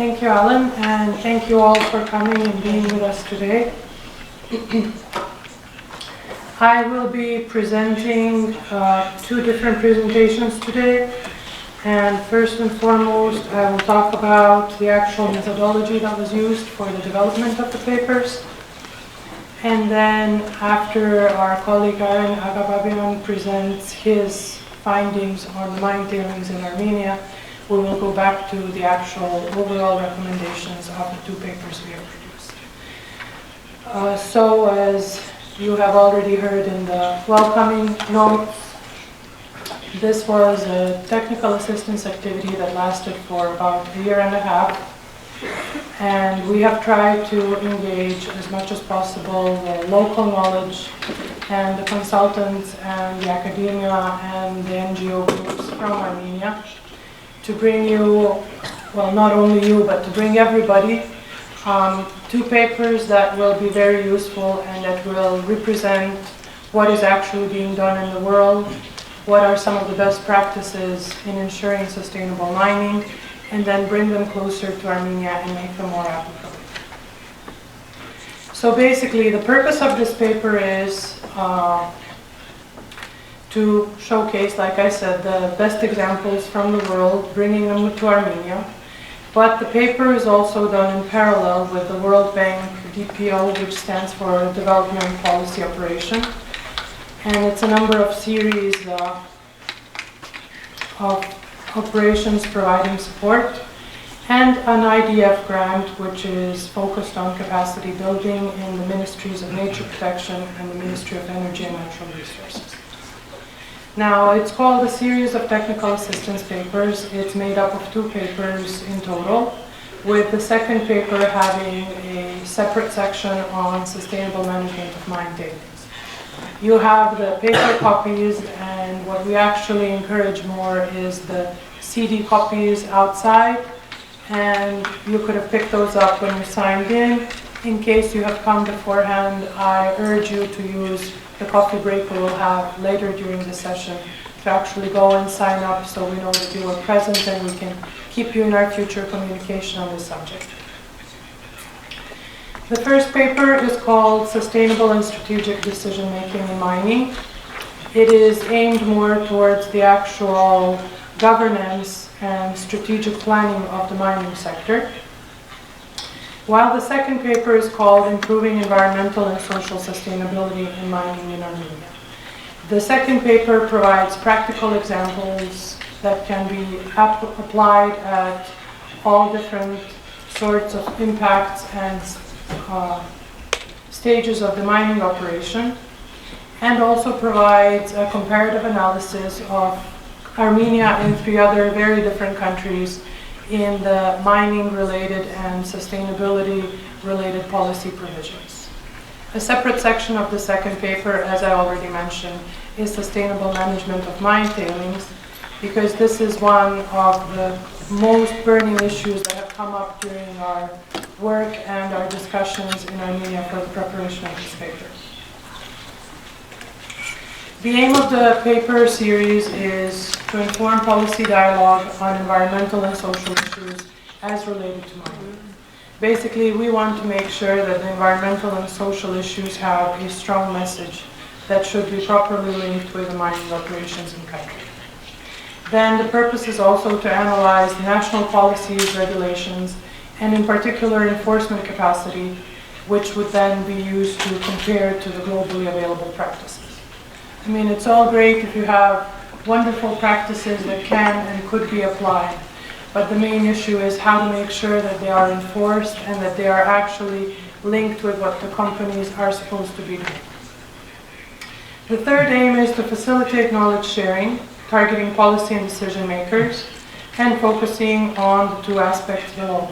Thank you, Alan, and thank you all for coming and being with us today. I will be presenting two different presentations today. And first and foremost, I will talk about the actual methodology that was used for the development of the papers. And then after our colleague Aaron Agababyan presents his findings on the mine tailings in Armenia, we will go back to the actual overall recommendations of the two papers we have produced. So as you have already heard in the welcoming notes, this was a technical assistance activity that lasted for about a year and a half. And we have tried to engage as much as possible the local knowledge and the consultants and the academia and the NGO groups from Armenia to bring you, well, not only you, but to bring everybody two papers that will be very useful and that will represent what is actually being done in the world, what are some of the best practices in ensuring sustainable mining, and then bring them closer to Armenia and make them more applicable. So basically, the purpose of this paper is to showcase, like I said, the best examples from the world, bringing them to Armenia. But the paper is also done in parallel with the World Bank DPO, which stands for Development Policy Operation. And it's a number of series of operations providing support, and an IDF grant which is focused on capacity building in the Ministries of Nature Protection and the Ministry of Energy and Natural Resources. Now, it's called a series of technical assistance papers. It's made up of two papers in total, with the second paper having a separate section on sustainable management of mine tailings. You have the paper copies, and what we actually encourage more is the CD copies outside, and you could have picked those up when you signed in. In case you have come beforehand, I urge you to use the coffee break we will have later during the session to actually go and sign up so we know that you were present and we can keep you in our future communication on this subject. The first paper is called Sustainable and Strategic Decision Making in Mining. It is aimed more towards the actual governance and strategic planning of the mining sector, while the second paper is called Improving Environmental and Social Sustainability in Mining in Armenia. The second paper provides practical examples that can be applied at all different sorts of impacts and stages of the mining operation, and also provides a comparative analysis of Armenia and three other very different countries in the mining-related and sustainability-related policy provisions. A separate section of the second paper, as I already mentioned, is sustainable management of mine tailings, because this is one of the most burning issues that have come up during our work and our discussions in Armenia for the preparation of this paper. The aim of the paper series is to inform policy dialogue on environmental and social issues as related to mining. Basically, we want to make sure that the environmental and social issues have a strong message that should be properly linked with the mining operations in country. Then the purpose is also to analyze national policies, regulations, and in particular enforcement capacity, which would then be used to compare to the globally available practices. I mean, it's all great if you have wonderful practices that can and could be applied, but the main issue is how to make sure that they are enforced and that they are actually linked with what the companies are supposed to be doing. The third aim is to facilitate knowledge sharing, targeting policy and decision makers, and focusing on the two aspects below.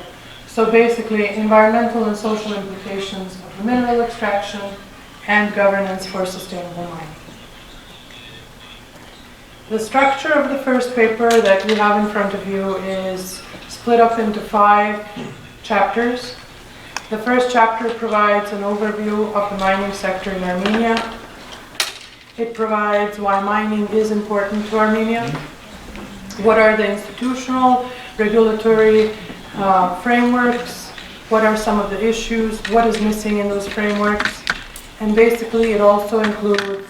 So basically, environmental and social implications of the mineral extraction and governance for sustainable mining. The structure of the first paper that you have in front of you is split up into 5 chapters. The first chapter provides an overview of the mining sector in Armenia. It provides why mining is important to Armenia, what are the institutional, regulatory, frameworks, what are some of the issues, what is missing in those frameworks, and basically it also includes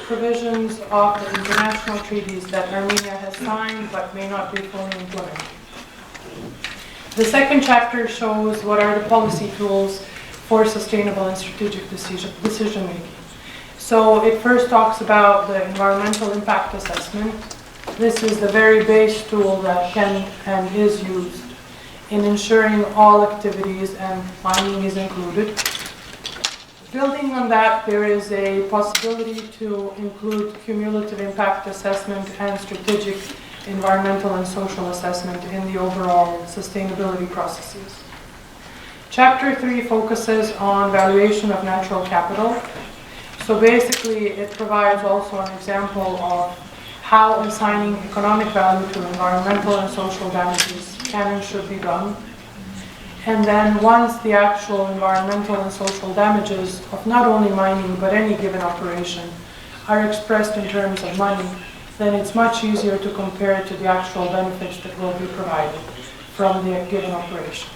provisions of the international treaties that Armenia has signed but may not be fully implemented. The second chapter shows what are the policy tools for sustainable and strategic decision making. So it first talks about the environmental impact assessment. This is the very base tool that can and is used in ensuring all activities, and mining is included. Building on that, there is a possibility to include cumulative impact assessment and strategic environmental and social assessment in the overall sustainability processes. Chapter 3 focuses on valuation of natural capital. So basically, it provides also an example of how assigning economic value to environmental and social damages can and should be done. And then once the actual environmental and social damages of not only mining but any given operation are expressed in terms of money, then it's much easier to compare it to the actual benefits that will be provided from the given operation.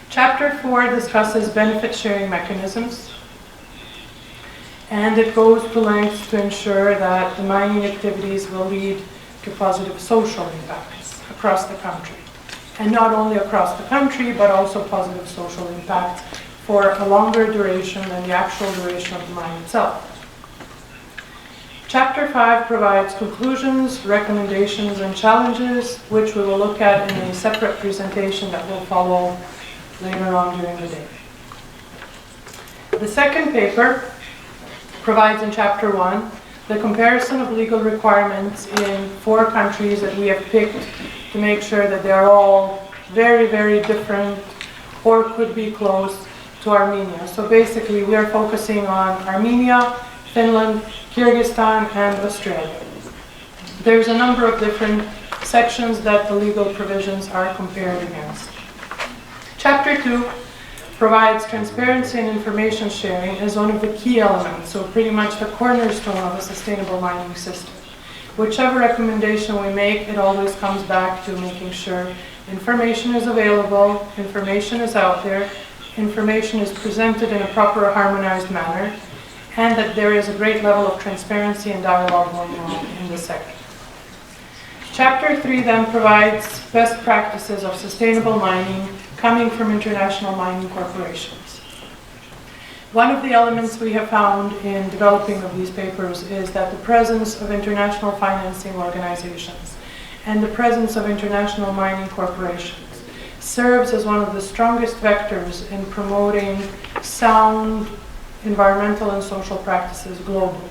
Chapter 4 discusses benefit sharing mechanisms, and it goes to lengths to ensure that the mining activities will lead to positive social impacts across the country. And not only across the country, but also positive social impacts for a longer duration than the actual duration of the mine itself. Chapter 5 provides conclusions, recommendations, and challenges, which we will look at in a separate presentation that will follow later on during the day. The second paper provides in Chapter 1 the comparison of legal requirements in 4 countries that we have picked to make sure that they are all very, very different or could be close to Armenia. So basically we are focusing on Armenia, Finland, Kyrgyzstan, and Australia. There's a number of different sections that the legal provisions are compared against. Chapter 2 provides transparency and information sharing as one of the key elements, so pretty much the cornerstone of a sustainable mining system. Whichever recommendation we make, it always comes back to making sure information is available, information is out there, information is presented in a proper harmonized manner, and that there is a great level of transparency and dialogue going on in the sector. Chapter 3 then provides best practices of sustainable mining coming from international mining corporations. One of the elements we have found in developing of these papers is that the presence of international financing organizations and the presence of international mining corporations serves as one of the strongest vectors in promoting sound environmental and social practices globally.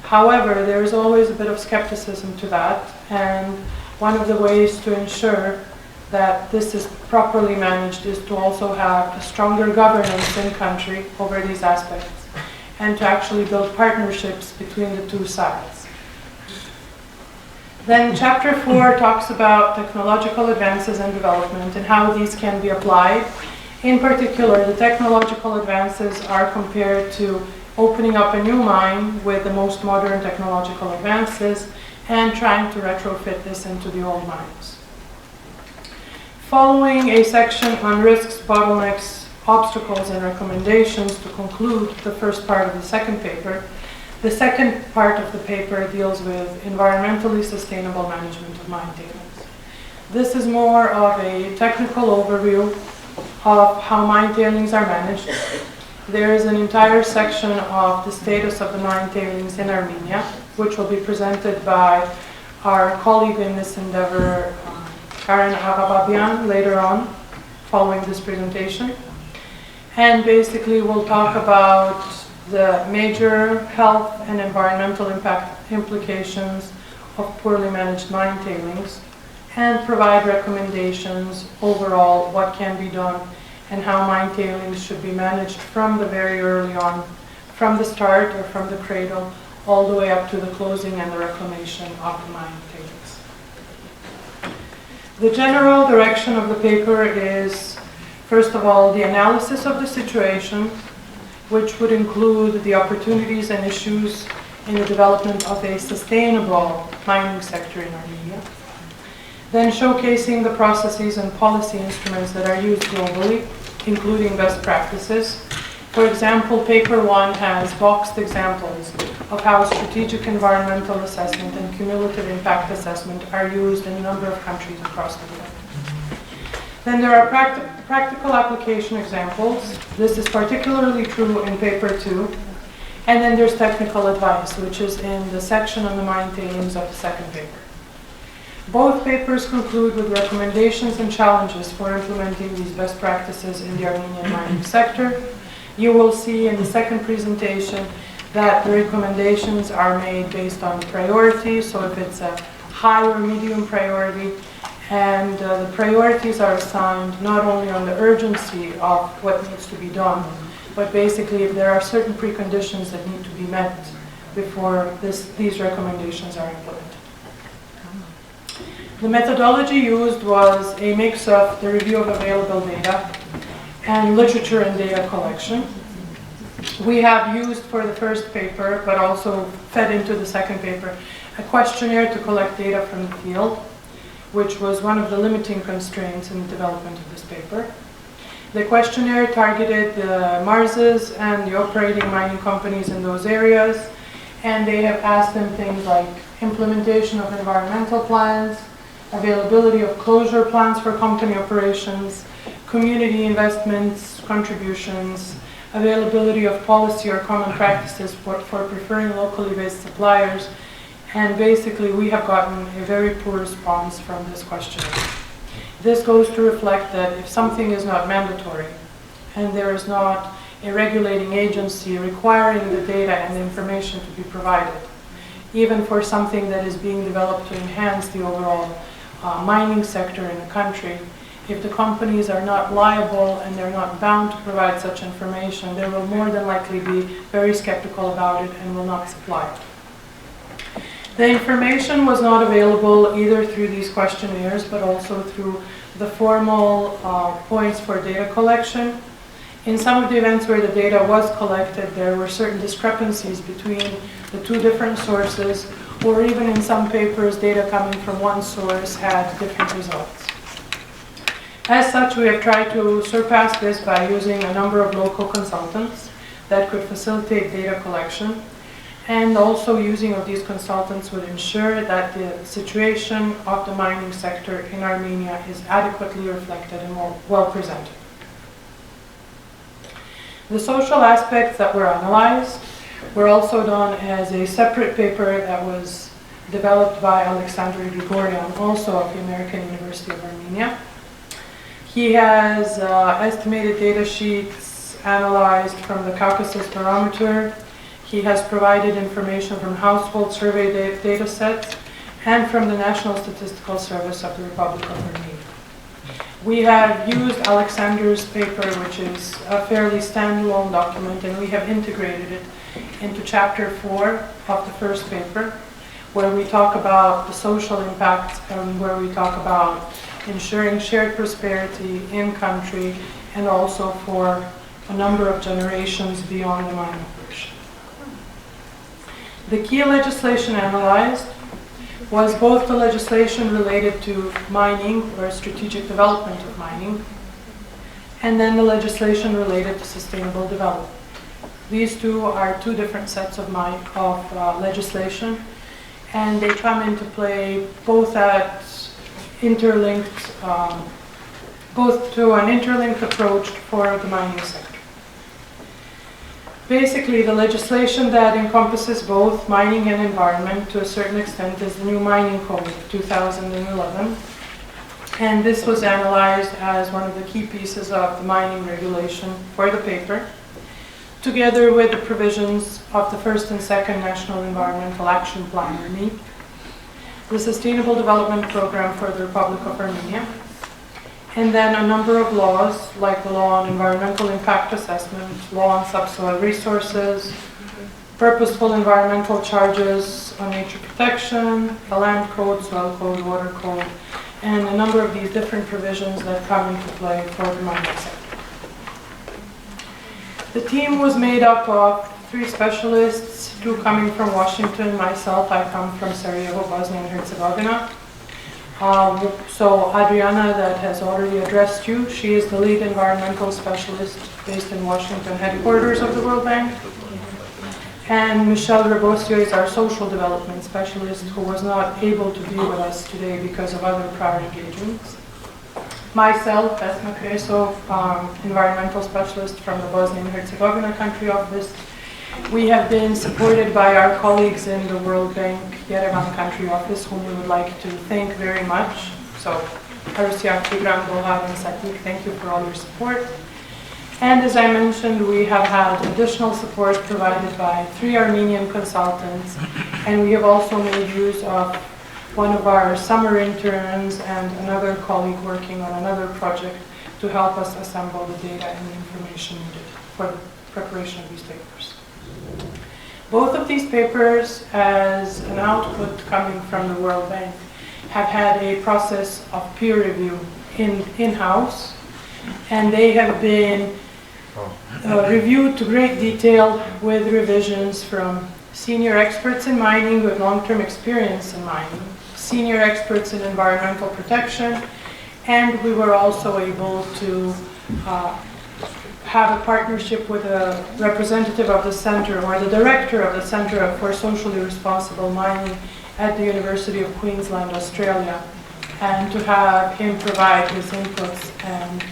However, there is always a bit of skepticism to that, and one of the ways to ensure that this is properly managed is to also have a stronger governance in country over these aspects and to actually build partnerships between the two sides. Then Chapter 4 talks about technological advances and development and how these can be applied. In particular, the technological advances are compared to opening up a new mine with the most modern technological advances and trying to retrofit this into the old mines. Following a section on risks, bottlenecks, obstacles, and recommendations to conclude the first part of the second paper, the second part of the paper deals with environmentally sustainable management of mine tailings. This is more of a technical overview of how mine tailings are managed. There is an entire section of the status of the mine tailings in Armenia, which will be presented by our colleague in this endeavor, Karen Arababian, later on, following this presentation. And basically we'll talk about the major health and environmental implications of poorly managed mine tailings and provide recommendations overall what can be done and how mine tailings should be managed from the very early on, from the start or from the cradle, all the way up to the closing and the reclamation of the mine tailings. The general direction of the paper is, first of all, the analysis of the situation, which would include the opportunities and issues in the development of a sustainable mining sector in Armenia. then showcasing the processes and policy instruments that are used globally, including best practices. For example, paper 1 has boxed examples of how strategic environmental assessment and cumulative impact assessment are used in a number of countries across the world. Then there are practical application examples. This is particularly true in paper 2. And then there's technical advice, which is in the section on the mine tailings of the second paper. Both papers conclude with recommendations and challenges for implementing these best practices in the Armenian mining sector. You will see in the second presentation that the recommendations are made based on priority, so if it's a high or medium priority, and the priorities are assigned not only on the urgency of what needs to be done, but basically if there are certain preconditions that need to be met before these recommendations are implemented. The methodology used was a mix of the review of available data and literature and data collection. We have used for the first paper, but also fed into the second paper, a questionnaire to collect data from the field, which was one of the limiting constraints in the development of this paper. The questionnaire targeted the MARSs and the operating mining companies in those areas, and they have asked them things like implementation of environmental plans, availability of closure plans for company operations, community investments, contributions, availability of policy or common practices for preferring locally based suppliers, and basically we have gotten a very poor response from this questionnaire. This goes to reflect that if something is not mandatory and there is not a regulating agency requiring the data and the information to be provided, even for something that is being developed to enhance the overall mining sector in the country, if the companies are not liable and they're not bound to provide such information, they will more than likely be very skeptical about it and will not supply it. The information was not available either through these questionnaires, but also through the formal points for data collection. In some of the events where the data was collected, there were certain discrepancies between the two different sources, or even in some papers, data coming from one source had different results. As such, we have tried to surpass this by using a number of local consultants that could facilitate data collection, and also using of these consultants would ensure that the situation of the mining sector in Armenia is adequately reflected and well presented. The social aspects that were analyzed were also done as a separate paper that was developed by Alexander Grigoryan, also of the American University of Armenia. He has estimated data sheets analyzed from the Caucasus Barometer. He has provided information from household survey data sets and from the National Statistical Service of the Republic of Armenia. We have used Alexander's paper, which is a fairly standalone document, and we have integrated it into chapter 4 of the first paper, where we talk about the social impact and where we talk about ensuring shared prosperity in country and also for a number of generations beyond the mining operation. The key legislation analyzed was both the legislation related to mining or strategic development of mining, and then the legislation related to sustainable development. These two are two different sets of legislation, and they come into play both at interlinked, both to an interlinked approach for the mining sector. Basically, the legislation that encompasses both mining and environment to a certain extent is the new Mining Code of 2011. And this was analyzed as one of the key pieces of the mining regulation for the paper, together with the provisions of the first and second National Environmental Action Plan, or NEAP, the Sustainable Development Program for the Republic of Armenia, and then a number of laws, like the law on environmental impact assessment, law on subsoil resources, purposeful environmental charges on nature protection, the land code, soil code, water code, and a number of these different provisions that come into play for the mining sector. The team was made up of 3 specialists, 2 coming from Washington. Myself, I come from Sarajevo, Bosnia and Herzegovina. So Adriana, that has already addressed you, she is the lead environmental specialist based in Washington headquarters of the World Bank. And Michelle Rebosio is our social development specialist who was not able to be with us today because of other prior engagements. Myself, Esma Kreso, environmental specialist from the Bosnia and Herzegovina country office. We have been supported by our colleagues in the World Bank Yerevan country office, whom we would like to thank very much. So, Arusyak, Tigran, Bolhar, and Satik, thank you for all your support. And as I mentioned, we have had additional support provided by 3 Armenian consultants, and we have also made use of one of our summer interns and another colleague working on another project to help us assemble the data and the information needed for the preparation of these papers. Both of these papers, as an output coming from the World Bank, have had a process of peer review in-house, and they have been reviewed to great detail with revisions from senior experts in mining with long-term experience in mining, senior experts in environmental protection, and we were also able to have a partnership with a representative of the center or the director of the Center for Socially Responsible Mining at the University of Queensland, Australia, and to have him provide his inputs and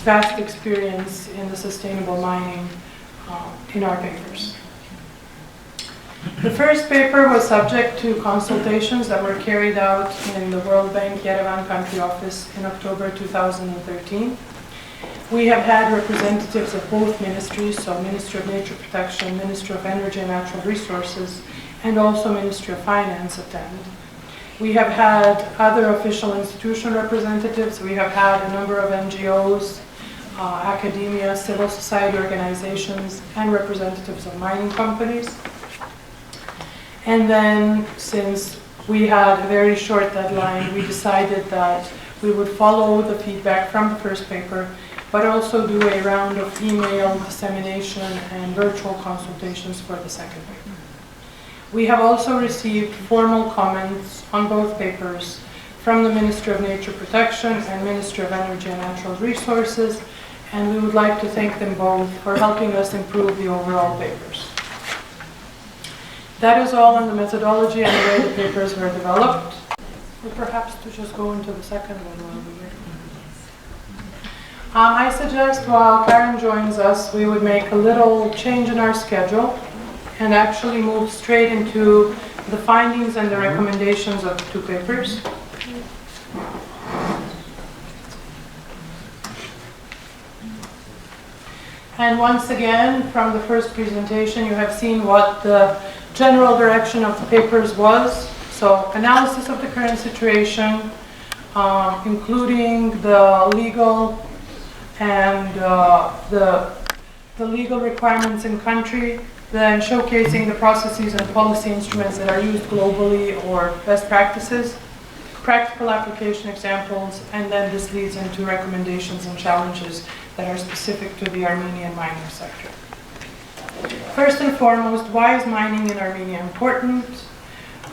vast experience in the sustainable mining in our papers. The first paper was subject to consultations that were carried out in the World Bank Yerevan country office in October 2013. We have had representatives of both ministries, so Ministry of Nature Protection, Ministry of Energy and Natural Resources, and also Ministry of Finance attend. We have had other official institution representatives. We have had a number of NGOs, academia, civil society organizations, and representatives of mining companies. And then, since we had a very short deadline, we decided that we would follow the feedback from the first paper, but also do a round of email dissemination and virtual consultations for the second paper. We have also received formal comments on both papers from the Ministry of Nature Protection and Ministry of Energy and Natural Resources, and we would like to thank them both for helping us improve the overall papers. That is all on the methodology and the way the papers were developed. Or perhaps to just go into the second one while we're here. I suggest while Karen joins us, we would make a little change in our schedule and actually move straight into the findings and the recommendations of the 2 papers. And once again, from the first presentation, you have seen what the general direction of the papers was. So, analysis of the current situation, including the legal and the legal requirements in country, then showcasing the processes and policy instruments that are used globally or best practices, practical application examples, and then this leads into recommendations and challenges that are specific to the Armenian mining sector. First and foremost, why is mining in Armenia important?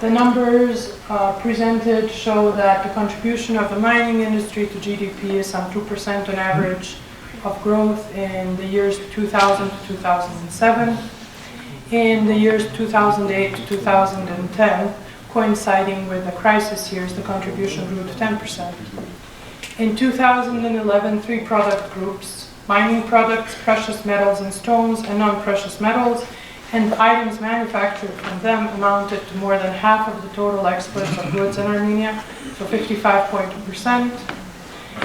The numbers presented show that the contribution of the mining industry to GDP is some 2% on average of growth in the years 2000 to 2007. In the years 2008 to 2010, coinciding with the crisis years, the contribution grew to 10%. In 2011, 3 product groups, mining products, precious metals and stones, and non-precious metals, and items manufactured from them amounted to more than half of the total exports of goods in Armenia, so 55.2%.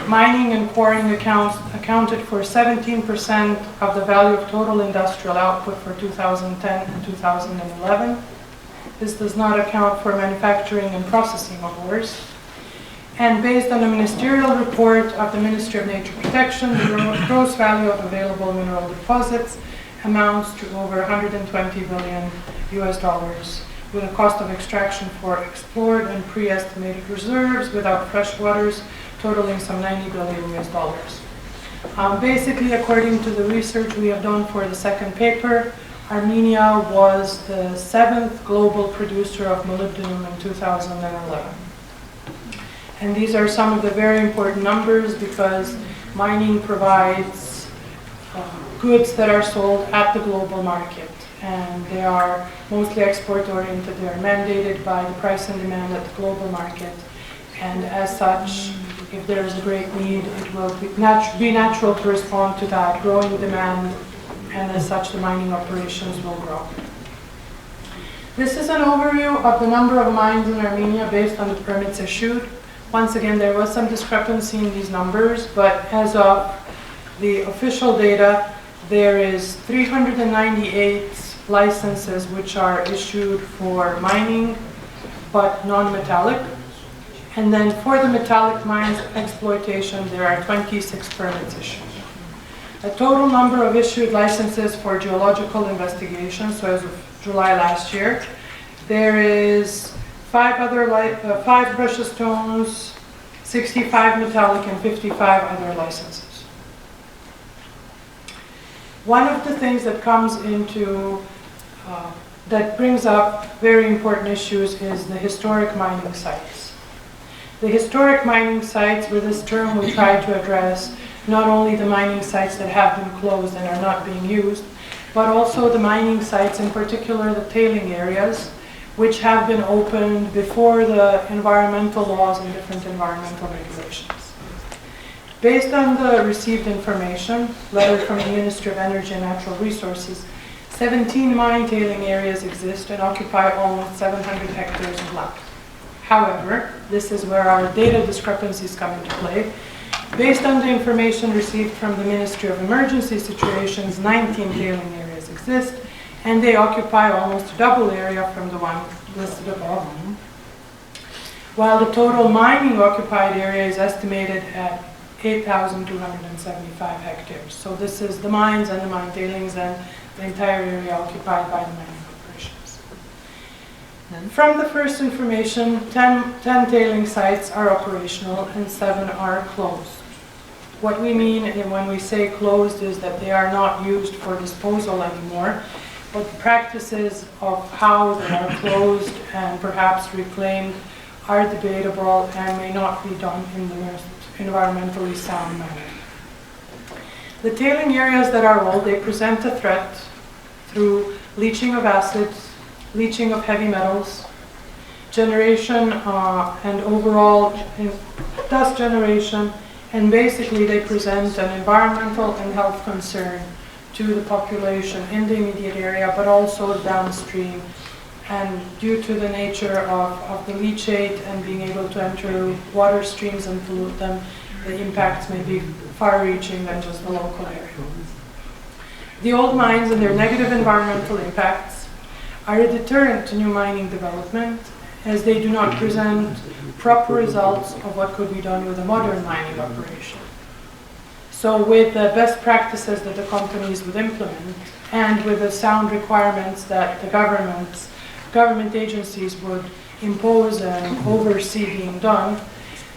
Mining and quarrying accounted for 17% of the value of total industrial output for 2010 and 2011. This does not account for manufacturing and processing of ores. And based on a ministerial report of the Ministry of Nature Protection, the gross value of available mineral deposits amounts to over 120 billion US dollars, with a cost of extraction for explored and pre-estimated reserves without fresh waters totaling some 90 billion US dollars. Basically, according to the research we have done for the second paper, Armenia was the 7th global producer of molybdenum in 2011. And these are some of the very important numbers because mining provides goods that are sold at the global market. And they are mostly export-oriented. They are mandated by the price and demand at the global market. And as such, if there is a great need, it will be natural to respond to that growing demand, and as such, the mining operations will grow. This is an overview of the number of mines in Armenia based on the permits issued. Once again, there was some discrepancy in these numbers, but as of the official data, there is 398 licenses which are issued for mining, but non-metallic. And then for the metallic mines exploitation, there are 26 permits issued. A total number of issued licenses for geological investigations, so as of July last year, there is 5 precious stones, 65 metallic, and 55 other licenses. One of the things that comes into, that brings up very important issues is the historic mining sites. The historic mining sites, with this term we try to address not only the mining sites that have been closed and are not being used, but also the mining sites, in particular the tailing areas, which have been opened before the environmental laws and different environmental regulations. Based on the received information, letter from the Ministry of Energy and Natural Resources, 17 mine tailing areas exist and occupy almost 700 hectares of land. However, this is where our data discrepancies come into play. Based on the information received from the Ministry of Emergency Situations, 19 tailing areas exist, and they occupy almost double area from the one listed above. While the total mining occupied area is estimated at 8,275 hectares. So this is the mines and the mine tailings and the entire area occupied by the mining operations. From the first information, 10 tailing sites are operational and 7 are closed. What we mean when we say closed is that they are not used for disposal anymore, but the practices of how they are closed and perhaps reclaimed are debatable and may not be done in the most environmentally sound manner. The tailing areas that are old, they present a threat through leaching of acids, leaching of heavy metals, generation and overall dust generation, and basically they present an environmental and health concern to the population in the immediate area, but also downstream. And due to the nature of the leachate and being able to enter water streams and pollute them, the impacts may be far-reaching than just the local area. The old mines and their negative environmental impacts are a deterrent to new mining development, as they do not present proper results of what could be done with a modern mining operation. So with the best practices that the companies would implement, and with the sound requirements that the government agencies would impose and oversee being done,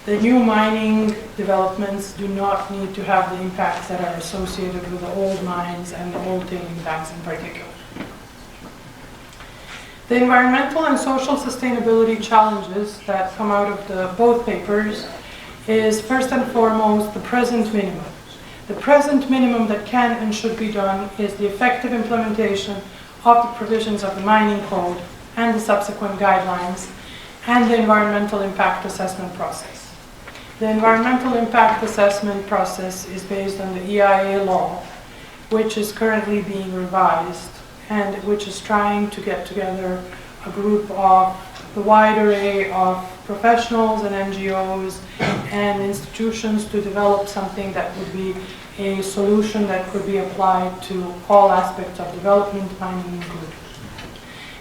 the new mining developments do not need to have the impacts that are associated with the old mines and the old tailing dams in particular. The environmental and social sustainability challenges that come out of both papers is first and foremost the present minimum. The present minimum that can and should be done is the effective implementation of the provisions of the mining code and the subsequent guidelines and the environmental impact assessment process. The environmental impact assessment process is based on the EIA law, which is currently being revised and which is trying to get together a group of the wide array of professionals and NGOs and institutions to develop something that would be a solution that could be applied to all aspects of development, mining included.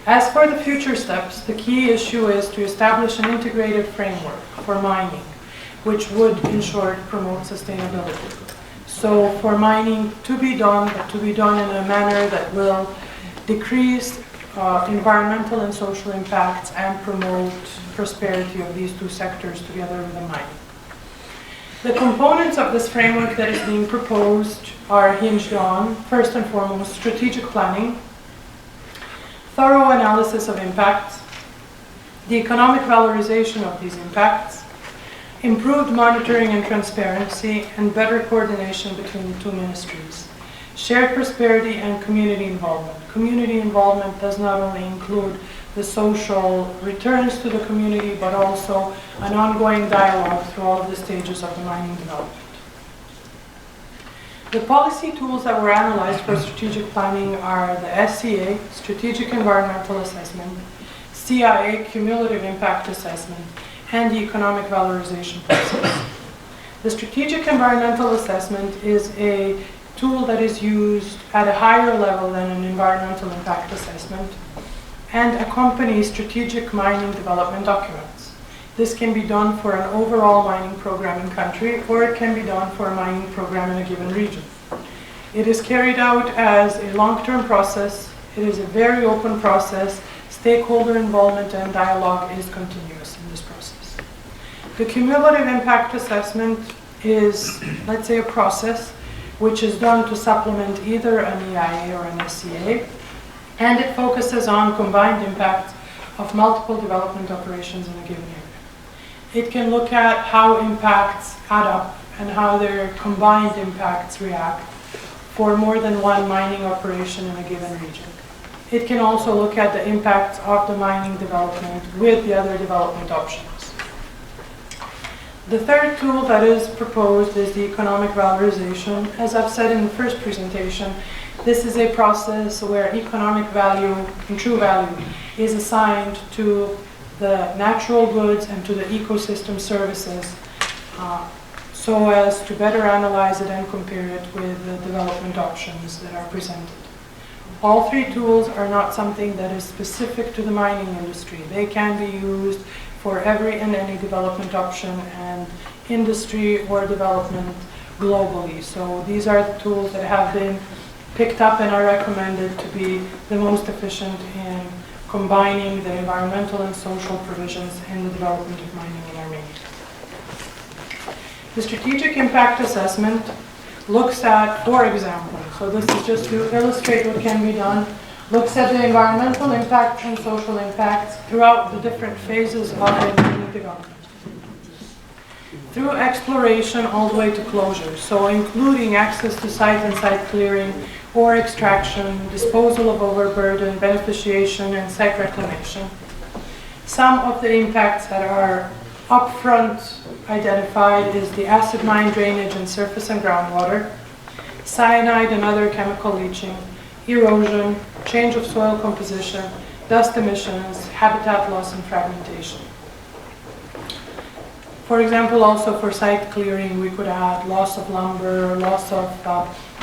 As for the future steps, the key issue is to establish an integrated framework for mining, which would, in short, promote sustainability. So for mining to be done, but to be done in a manner that will decrease environmental and social impacts and promote prosperity of these two sectors together with the mining. The components of this framework that is being proposed are hinged on, first and foremost, strategic planning, thorough analysis of impacts, the economic valorization of these impacts, improved monitoring and transparency, and better coordination between the two ministries. Shared prosperity and community involvement. Community involvement does not only include the social returns to the community, but also an ongoing dialogue through all of the stages of the mining development. The policy tools that were analyzed for strategic planning are the SEA, Strategic Environmental Assessment, CIA, Cumulative Impact Assessment, and the Economic Valorisation process. The Strategic Environmental Assessment is a tool that is used at a higher level than an environmental impact assessment and accompanies strategic mining development documents. This can be done for an overall mining program in country, or it can be done for a mining program in a given region. It is carried out as a long-term process. It is a very open process. Stakeholder involvement and dialogue is continuous in this process. The cumulative impact assessment is, let's say, a process which is done to supplement either an EIA or an SCA, and it focuses on combined impact of multiple development operations in a given area. It can look at how impacts add up and how their combined impacts react for more than one mining operation in a given region. It can also look at the impacts of the mining development with the other development options. The third tool that is proposed is the economic valorization. As I've said in the first presentation, this is a process where economic value and true value is assigned to the natural goods and to the ecosystem services so as to better analyze it and compare it with the development options that are presented. All three tools are not something that is specific to the mining industry. They can be used for every and any development option and industry or development globally. So these are the tools that have been picked up and are recommended to be the most efficient in combining the environmental and social provisions in the development of mining in Armenia. The strategic impact assessment looks at, for example, so this is just to illustrate what can be done, looks at the environmental impacts and social impacts throughout the different phases of mining development. Through exploration all the way to closure, so including access to site and site clearing, ore extraction, disposal of overburden, beneficiation, and site reclamation. Some of the impacts that are upfront identified is the acid mine drainage in surface and groundwater, cyanide and other chemical leaching, erosion, change of soil composition, dust emissions, habitat loss, and fragmentation. For example, also for site clearing, we could add loss of lumber, loss of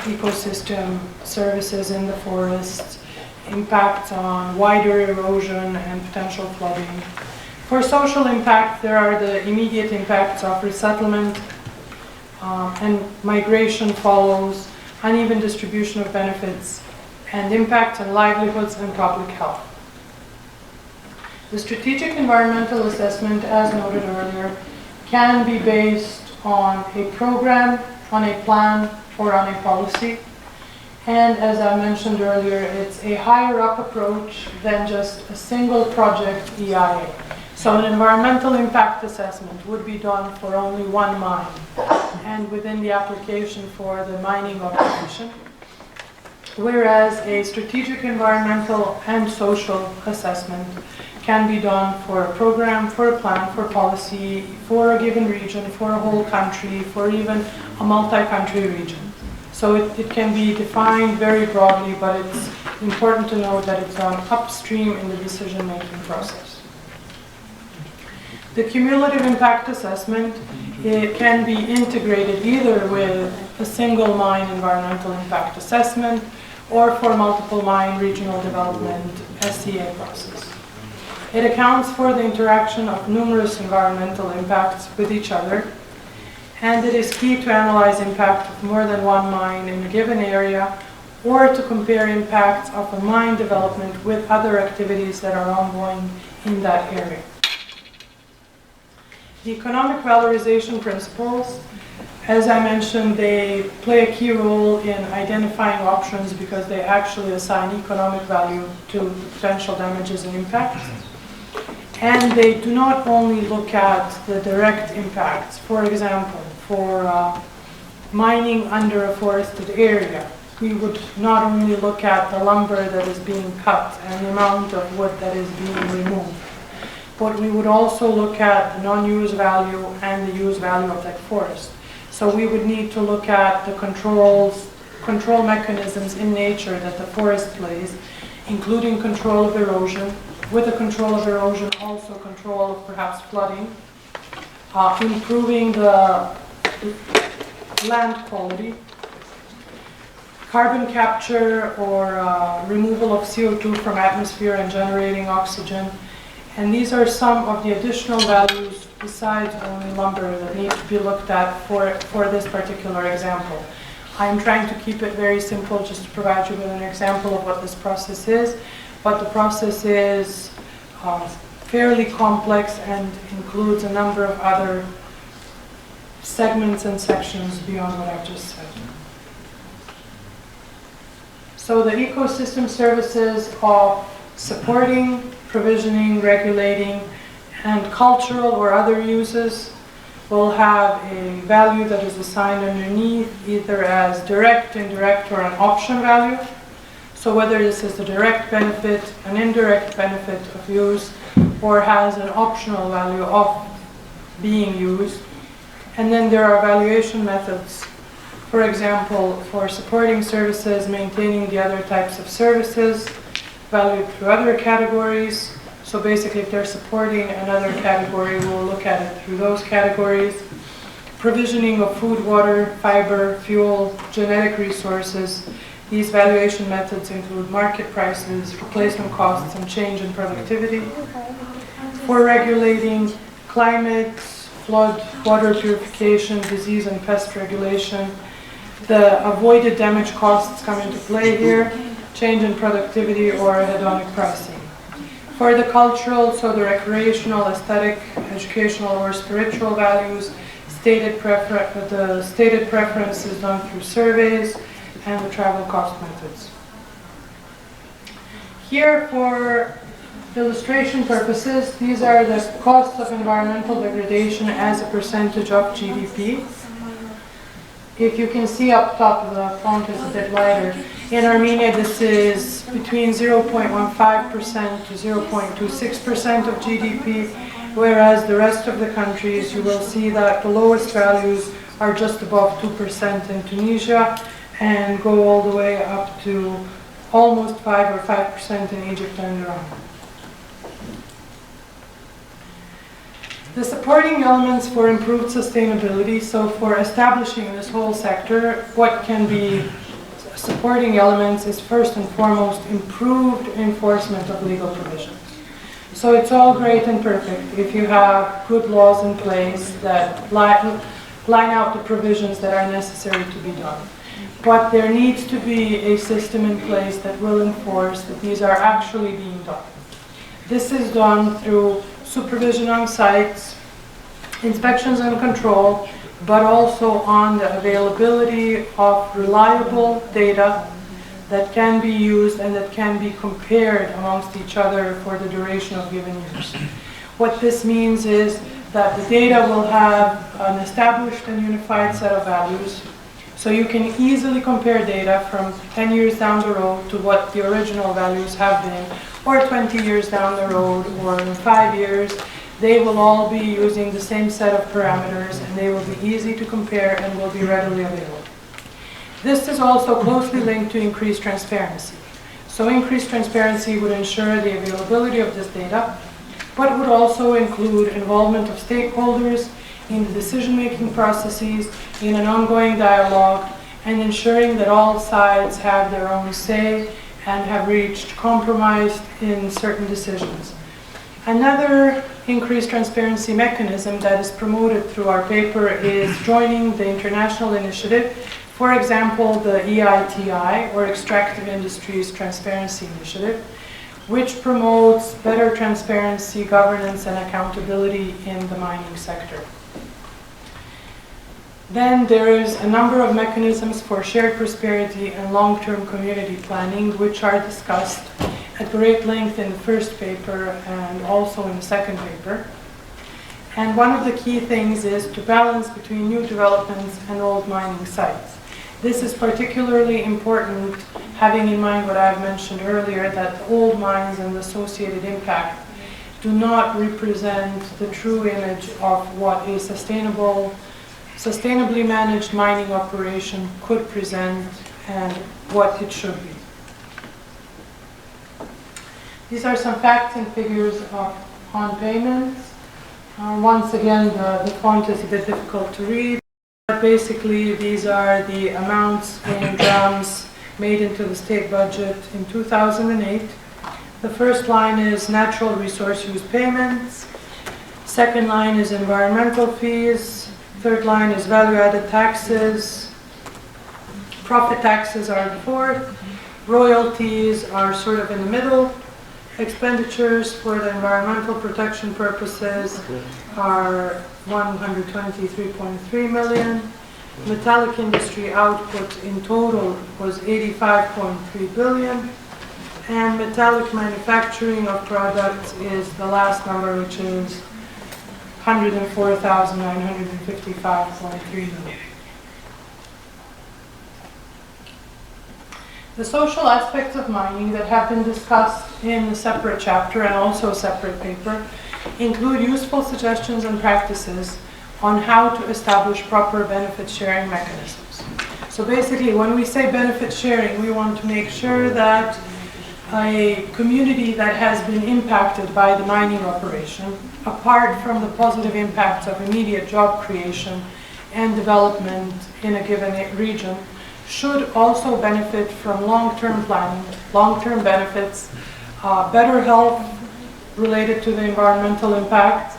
ecosystem services in the forests, impacts on wider erosion and potential flooding. For social impact, there are the immediate impacts of resettlement and migration follows, uneven distribution of benefits, and impact on livelihoods and public health. The strategic environmental assessment, as noted earlier, can be based on a program, on a plan, or on a policy. And as I mentioned earlier, it's a higher up approach than just a single project EIA. So an environmental impact assessment would be done for only one mine and within the application for the mining operation, whereas a strategic environmental and social assessment can be done for a program, for a plan, for policy, for a given region, for a whole country, for even a multi-country region. So it can be defined very broadly, but it's important to note that it's done upstream in the decision-making process. The cumulative impact assessment, it can be integrated either with a single mine environmental impact assessment or for multiple mine regional development SCA process. It accounts for the interaction of numerous environmental impacts with each other, and it is key to analyze impact of more than one mine in a given area or to compare impacts of a mine development with other activities that are ongoing in that area. The economic valorization principles, as I mentioned, they play a key role in identifying options because they actually assign economic value to the potential damages and impacts. And they do not only look at the direct impacts. For example, for mining under a forested area, we would not only look at the lumber that is being cut and the amount of wood that is being removed, but we would also look at the non-use value and the use value of that forest. So we would need to look at the control mechanisms in nature that the forest plays, including control of erosion, with the control of erosion also control of perhaps flooding, improving the land quality, carbon capture or removal of CO2 from atmosphere and generating oxygen. And these are some of the additional values besides only lumber that need to be looked at for this particular example. I'm trying to keep it very simple just to provide you with an example of what this process is, but the process is fairly complex and includes a number of other segments and sections beyond what I've just said. So the ecosystem services of supporting, provisioning, regulating, and cultural or other uses will have a value that is assigned underneath either as direct, indirect, or an option value. So whether this is the direct benefit, an indirect benefit of use, or has an optional value of being used. And then there are evaluation methods. For example, for supporting services, maintaining the other types of services, valued through other categories. So basically, if they're supporting another category, we'll look at it through those categories. Provisioning of food, water, fiber, fuel, genetic resources. These valuation methods include market prices, replacement costs, and change in productivity. For regulating climate, flood, water purification, disease and pest regulation, the avoided damage costs come into play here, change in productivity or hedonic pricing. For the cultural, so the recreational, aesthetic, educational, or spiritual values, the stated preference is done through surveys and the travel cost methods. Here, for illustration purposes, these are the costs of environmental degradation as a percentage of GDP. If you can see up top, the font is a bit wider. In Armenia, this is between 0.15% to 0.26% of GDP, whereas the rest of the countries, you will see that the lowest values are just above 2% in Tunisia and go all the way up to almost 5 or 5% in Egypt and Iran. The supporting elements for improved sustainability, so for establishing this whole sector, what can be supporting elements is first and foremost improved enforcement of legal provisions. So it's all great and perfect if you have good laws in place that line out the provisions that are necessary to be done. But there needs to be a system in place that will enforce that these are actually being done. This is done through supervision on sites, inspections and control, but also on the availability of reliable data that can be used and that can be compared amongst each other for the duration of given years. What this means is that the data will have an established and unified set of values, so you can easily compare data from 10 years down the road to what the original values have been, or 20 years down the road, or in 5 years. They will all be using the same set of parameters, and they will be easy to compare and will be readily available. This is also closely linked to increased transparency. So increased transparency would ensure the availability of this data, but would also include involvement of stakeholders in the decision-making processes, in an ongoing dialogue, and ensuring that all sides have their own say and have reached compromise in certain decisions. Another increased transparency mechanism that is promoted through our paper is joining the international initiative, for example, the EITI, or Extractive Industries Transparency Initiative, which promotes better transparency, governance, and accountability in the mining sector. Then there is a number of mechanisms for shared prosperity and long-term community planning, which are discussed at great length in the first paper and also in the second paper. And one of the key things is to balance between new developments and old mining sites. This is particularly important, having in mind what I've mentioned earlier, that old mines and the associated impact do not represent the true image of what a sustainably managed mining operation could present and what it should be. These are some facts and figures on payments. Once again, the font is a bit difficult to read. But basically, these are the amounts in grams made into the state budget in 2008. The first line is natural resource use payments. Second line is environmental fees. Third line is value-added taxes. Profit taxes are the fourth. Royalties are sort of in the middle. Expenditures for the environmental protection purposes are 123.3 million. Metallic industry output in total was 85.3 billion. And metallic manufacturing of products is the last number, which is 104,955.3 million. The social aspects of mining that have been discussed in a separate chapter and also a separate paper include useful suggestions and practices on how to establish proper benefit sharing mechanisms. So basically, when we say benefit sharing, we want to make sure that a community that has been impacted by the mining operation, apart from the positive impacts of immediate job creation and development in a given region, should also benefit from long-term planning, long-term benefits, better health related to the environmental impact,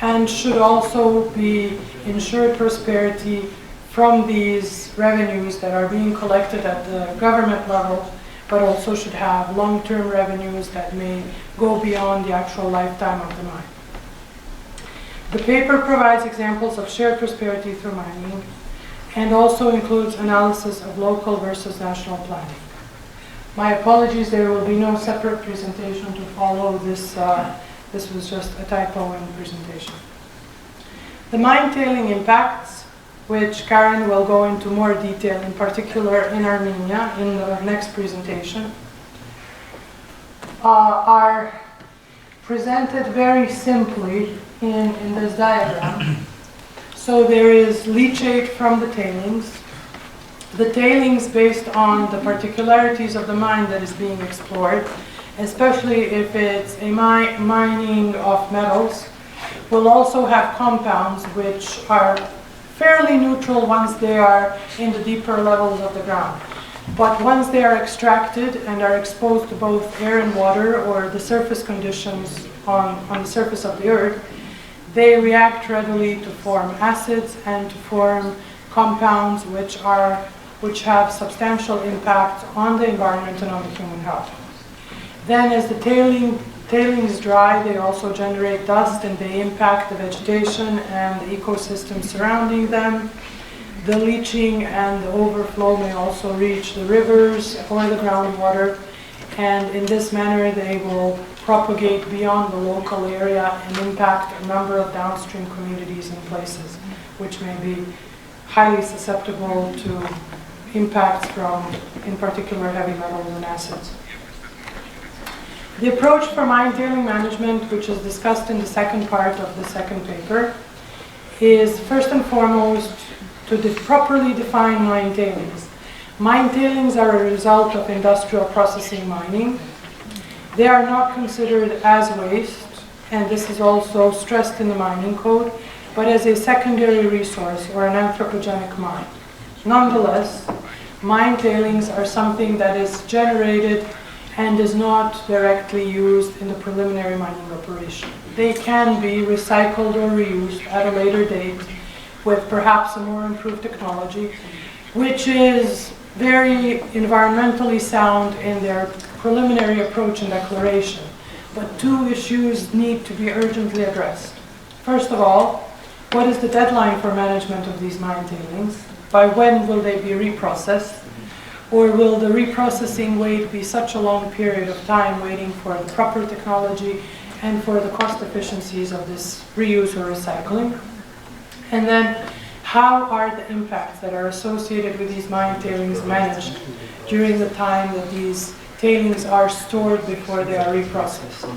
and should also be ensured prosperity from these revenues that are being collected at the government level, but also should have long-term revenues that may go beyond the actual lifetime of the mine. The paper provides examples of shared prosperity through mining and also includes analysis of local versus national planning. My apologies, there will be no separate presentation to follow this. This was just a typo in the presentation. The mine tailing impacts, which Karen will go into more detail, in particular in Armenia, in the next presentation, are presented very simply in this diagram. So there is leachate from the tailings. The tailings, based on the particularities of the mine that is being explored, especially if it's a mining of metals, will also have compounds which are fairly neutral once they are in the deeper levels of the ground. But once they are extracted and are exposed to both air and water or the surface conditions on the surface of the earth, they react readily to form acids and to form compounds which have substantial impact on the environment and on the human health. Then as the tailings dry, they also generate dust and they impact the vegetation and the ecosystem surrounding them. The leaching and the overflow may also reach the rivers or the groundwater, and in this manner they will propagate beyond the local area and impact a number of downstream communities and places, which may be highly susceptible to impacts from, in particular, heavy metals and acids. The approach for mine tailing management, which is discussed in the second part of the second paper, is first and foremost to properly define mine tailings. Mine tailings are a result of industrial processing mining. They are not considered as waste, and this is also stressed in the mining code, but as a secondary resource or an anthropogenic mine. Nonetheless, mine tailings are something that is generated and is not directly used in the preliminary mining operation. They can be recycled or reused at a later date with perhaps a more improved technology, which is very environmentally sound in their preliminary approach and declaration. But two issues need to be urgently addressed. First of all, What is the deadline for management of these mine tailings? By when will they be reprocessed? Or will the reprocessing wait be such a long period of time waiting for the proper technology and for the cost efficiencies of this reuse or recycling? And then, how are the impacts that are associated with these mine tailings managed during the time that these tailings are stored before they are reprocessed?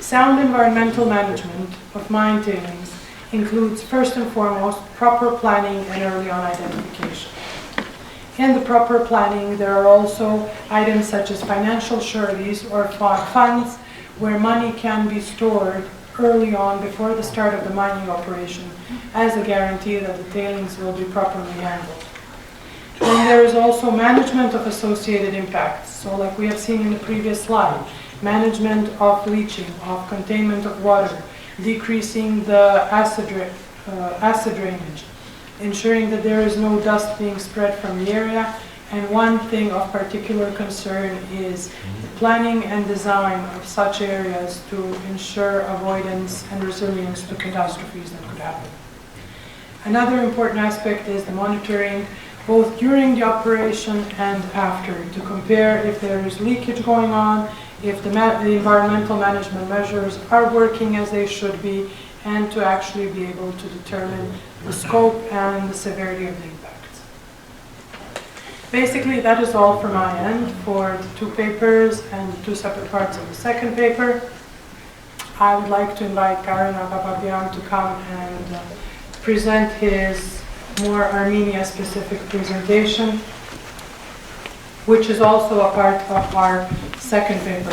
Sound environmental management of mine tailings includes, first and foremost, proper planning and early on identification. In the proper planning, there are also items such as financial sureties or funds where money can be stored early on before the start of the mining operation as a guarantee that the tailings will be properly handled. Then there is also management of associated impacts. So like we have seen in the previous slide, management of leaching, of containment of water, decreasing the acid drainage, ensuring that there is no dust being spread from the area. And one thing of particular concern is the planning and design of such areas to ensure avoidance and resilience to catastrophes that could happen. Another important aspect is the monitoring, both during the operation and after, to compare if there is leakage going on, if the environmental management measures are working as they should be, and to actually be able to determine the scope and the severity of the impacts. Basically, that is all from my end for the two papers and the two separate parts of the second paper. I would like to invite Karan Agapapian to come and present his more Armenia-specific presentation, which is also a part of our second paper.